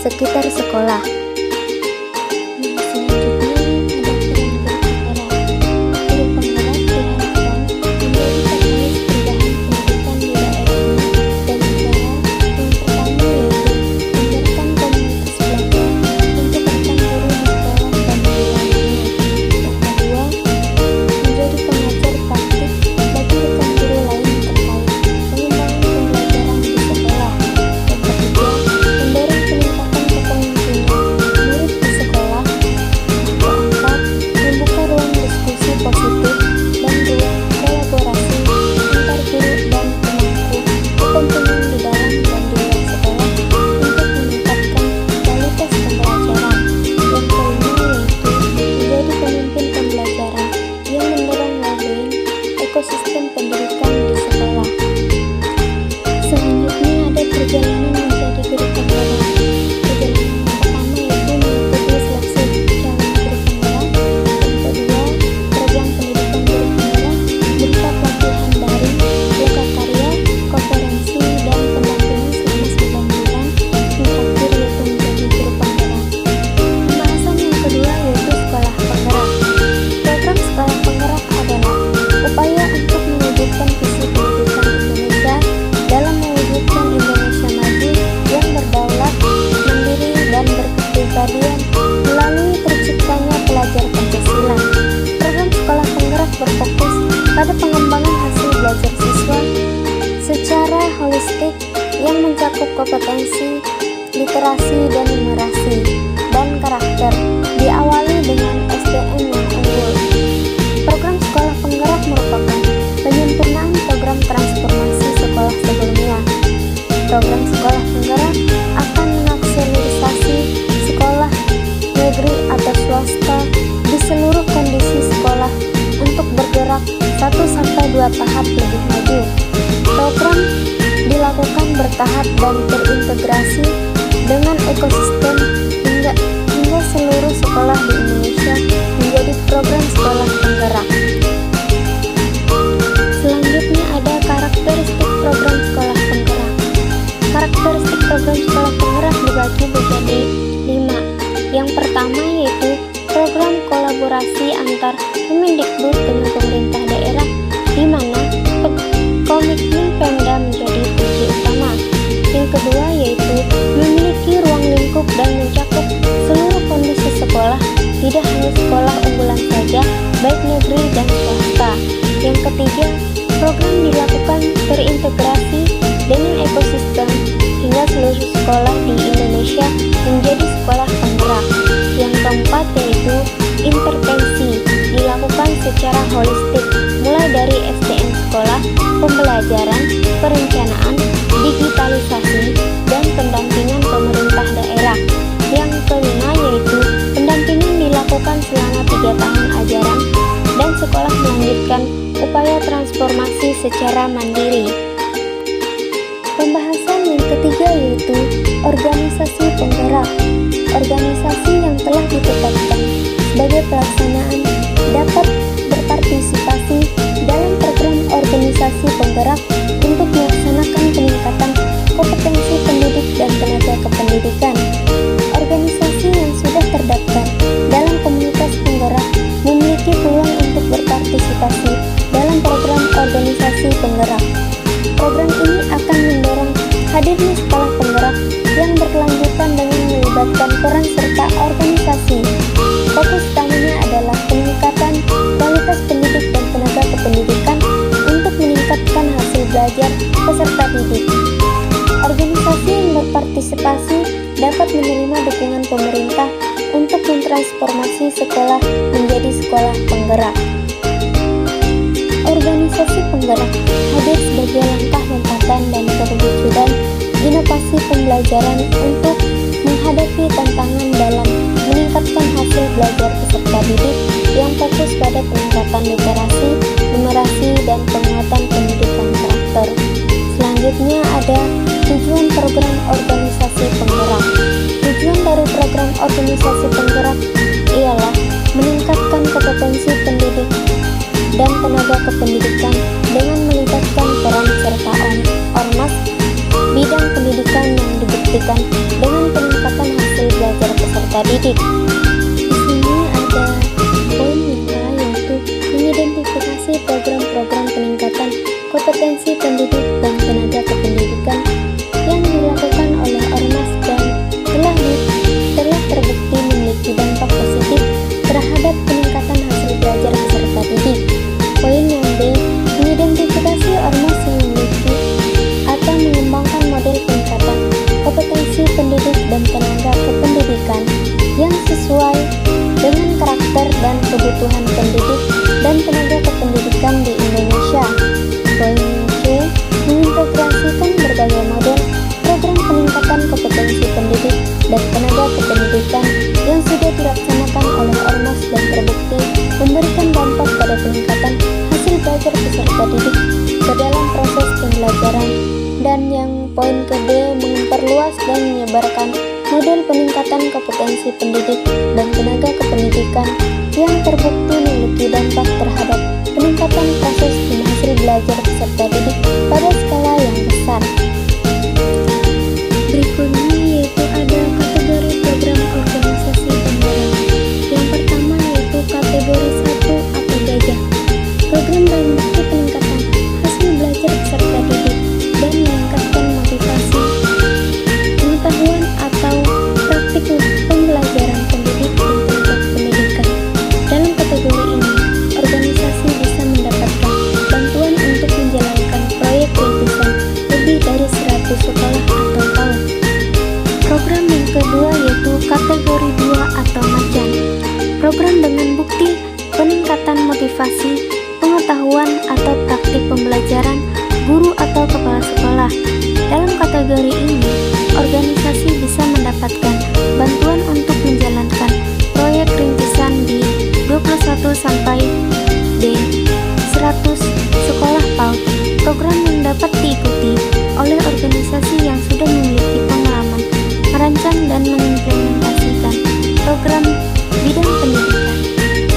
sekitar sekolah. Ekosistem pendidikan di sekolah. Selanjutnya ada perjalanan menjadi guru penggerak. Perjalanan pertama yaitu mengikuti seleksi calon guru penggerak. Yang kedua, program pendidikan guru penggerak berupa pelatihan daring, lokakarya, konferensi, dan pendampingan selama 9 bulan. Yang terakhir yaitu menjadi guru penggerak. Pembahasan yang kedua yaitu sekolah penggerak. Program sekolah penggerak adalah upaya untuk mewujudkan visi pendidikan Indonesia dalam mewujudkan Indonesia maju yang berdaulat, mandiri, dan berkepribadian melalui terciptanya pelajar Pancasila. Program sekolah penggerak berfokus pada pengembangan hasil belajar siswa secara holistik yang mencakup kompetensi, literasi, dan numerasi, dan karakter, diawali dengan SDM yang unggul. Program sekolah penggerak merupakan penyempurnaan program transformasi sekolah sebelumnya. Program sekolah penggerak akan mengakselerasi sekolah negeri atau swasta di seluruh kondisi sekolah untuk bergerak 1-2 tahap lebih maju. Program dilakukan bertahap dan terintegrasi dengan ekosistem hingga seluruh sekolah di Indonesia menjadi program sekolah penggerak. Selanjutnya ada karakteristik program sekolah penggerak. Karakteristik program sekolah penggerak dibagi menjadi 5. Yang pertama yaitu program kolaborasi antar Kemendikbud dengan pemerintah daerah, di mana komitmen Pemda menjadi kunci utama. Yang kedua yaitu memiliki ruang lingkup dan mencakup seluruh kondisi sekolah, tidak hanya sekolah unggulan saja, baik negeri dan swasta. Yang ketiga, program dilakukan terintegrasi dengan ekosistem hingga seluruh sekolah di Indonesia menjadi sekolah penggerak. Yang keempat yaitu intervensi, dilakukan secara holistik mulai dari SDM sekolah, pembelajaran, perencanaan, digitalisasi, dan pendampingan pemerintah daerah. Yang kelima yaitu pendampingan dilakukan selama 3 tahun ajaran dan sekolah melanjutkan upaya transformasi secara mandiri. Pembahasan yang ketiga yaitu organisasi penggerak. Organisasi yang telah ditetapkan sebagai pelaksanaan dapat berpartisipasi dalam program organisasi penggerak untuk melaksanakan peningkatan kompetensi pendidik dan tenaga kependidikan. Organisasi yang sudah terdaftar dalam komunitas penggerak memiliki peluang untuk berpartisipasi dalam program organisasi penggerak. Program ini akan mendorong hadirnya sekolah penggerak yang berkelanjutan dengan melibatkan peran serta organisasi. Fokus utamanya adalah peningkatan kualitas pendidik dan tenaga kependidikan untuk meningkatkan hasil belajar peserta didik. Organisasi yang berpartisipasi dapat menerima dukungan pemerintah untuk mentransformasi sekolah menjadi sekolah penggerak. Organisasi penggerak hadir sebagai langkah lompatan dan perwujudan inovasi pembelajaran untuk menghadapi tantangan dalam meningkatkan hasil belajar peserta didik yang fokus pada peningkatan literasi, numerasi, dan penguatan pendidikan karakter. Selanjutnya ada tujuan program organisasi penggerak. Tujuan dari program organisasi penggerak ialah meningkatkan kompetensi pendidik dan tenaga kependidikan dengan melibatkan peran serta ormas bidang pendidikan yang dibuktikan dengan peningkatan peserta didik. Di sini ada poin yang yaitu mengidentifikasi program-program peningkatan kompetensi pendidik dan tenaga kependidikan yang dilakukan oleh ormas dan telah terbukti memiliki dampak positif terhadap peningkatan hasil belajar peserta didik. Poin yang B, mengidentifikasi ormas yang memiliki atau mengembangkan model peningkatan kompetensi pendidik dan tenaga kependidikan yang sesuai dengan karakter dan kebutuhan pendidik dan tenaga kependidikan di Indonesia. Poin C, mengintegrasikan berbagai model program peningkatan kompetensi pendidik dan tenaga kependidikan yang sudah dilaksanakan oleh ormas dan terbukti memberikan dampak pada peningkatan hasil belajar peserta didik ke dalam proses pembelajaran. Dan yang poin ke D, memperluas dan menyebarkan model peningkatan kompetensi pendidik dan tenaga kependidikan yang terbukti memiliki dampak terhadap peningkatan proses hasil belajar peserta didik pada skala yang besar. Berikutnya yaitu ada kategori program organisasi penggerak. Yang pertama yaitu kategori 1 atau gajah. Program dalam bukti peningkatan hasil belajar peserta didik dan meningkatkan motivasi, pengetahuan atau praktik pembelajaran pendidik dan tenaga pendidikan. Dalam kategori ini, organisasi bisa mendapatkan bantuan untuk menjalankan proyek rintisan lebih dari 100 sekolah atau PAUD. Program yang kedua yaitu kategori 2 atau macan. Program dengan bukti peningkatan motivasi, pengetahuan atau praktik pembelajaran guru atau kepala sekolah. Dalam kategori ini, organisasi bisa mendapatkan bantuan untuk menjalankan proyek rintisan di 21 sampai D 100 sekolah PAUD. Program yang dapat diikuti oleh organisasi yang sudah memiliki pengalaman merancang dan mengimplementasikan program bidang pendidikan.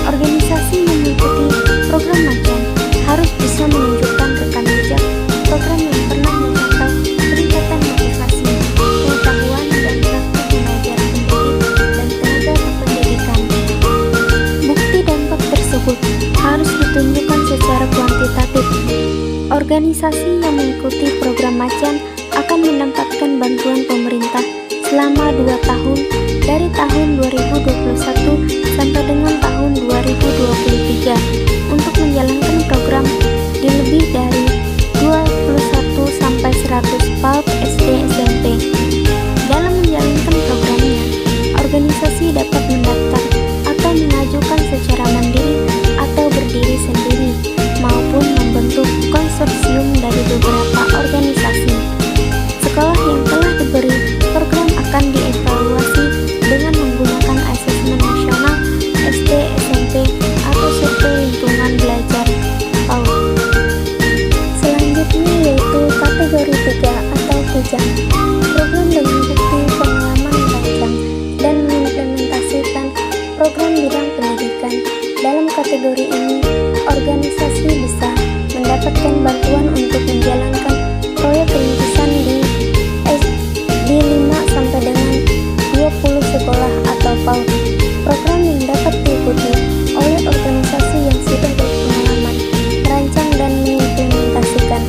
Organisasi yang mengikuti program macan harus bisa menunjukkan rekam jejak program yang pernah mencapai peningkatan motivasi, pengetahuan dan praktik pembelajaran pendidik dan tenaga kependidikan. Bukti dampak tersebut harus ditunjukkan secara kuantitatif. Organisasi yang mengikuti program macan akan mendapatkan bantuan pemerintah selama 2 tahun dari tahun 2021 sampai dengan tahun 2023 untuk menjalankan program di lebih dari 21 sampai 100 PAUD SD SMP. Dalam menjalankan programnya, organisasi dapat mendaftar atau mengajukan secara mandiri atau berdiri sendiri maupun membentuk konsorsium dari beberapa organisasi. Sekolah yang telah diberi program akan dievaluasi dengan menggunakan asesmen nasional SD, SMP, atau survei lingkungan belajar PAUD. Selanjutnya yaitu kategori 3 atau kujang. Program dengan bukti pengalaman merancang dan mengimplementasikan program bidang pendidikan. Dalam kategori ini, organisasi bisa mendapatkan bantuan untuk menjalankan proyek rintisan di 5 sampai dengan 20 sekolah atau PAUD. Program yang dapat diikuti oleh organisasi yang sudah berpengalaman merancang dan mengimplementasikan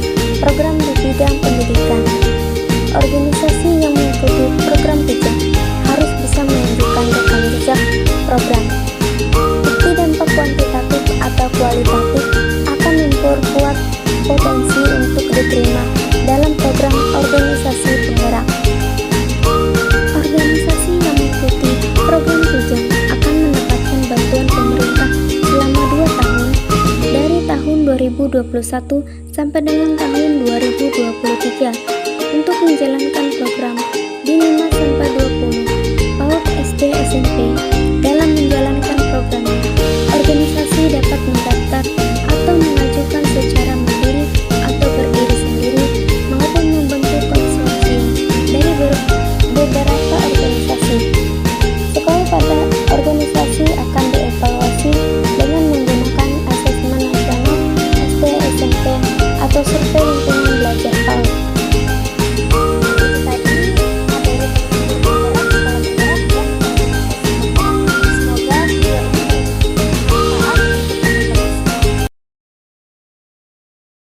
program di bidang pendidikan. Organisasi yang mengikuti program kujang harus bisa menunjukkan rekam jejak program. Bukti dampak kuantitatif atau kualitatif akan memperkuat potensi untuk diterima dalam program organisasi penggerak. Organisasi yang mengikuti program kujang akan mendapatkan bantuan pemerintah selama 2 tahun dari tahun 2021 sampai dengan tahun 2023 untuk menjalankan program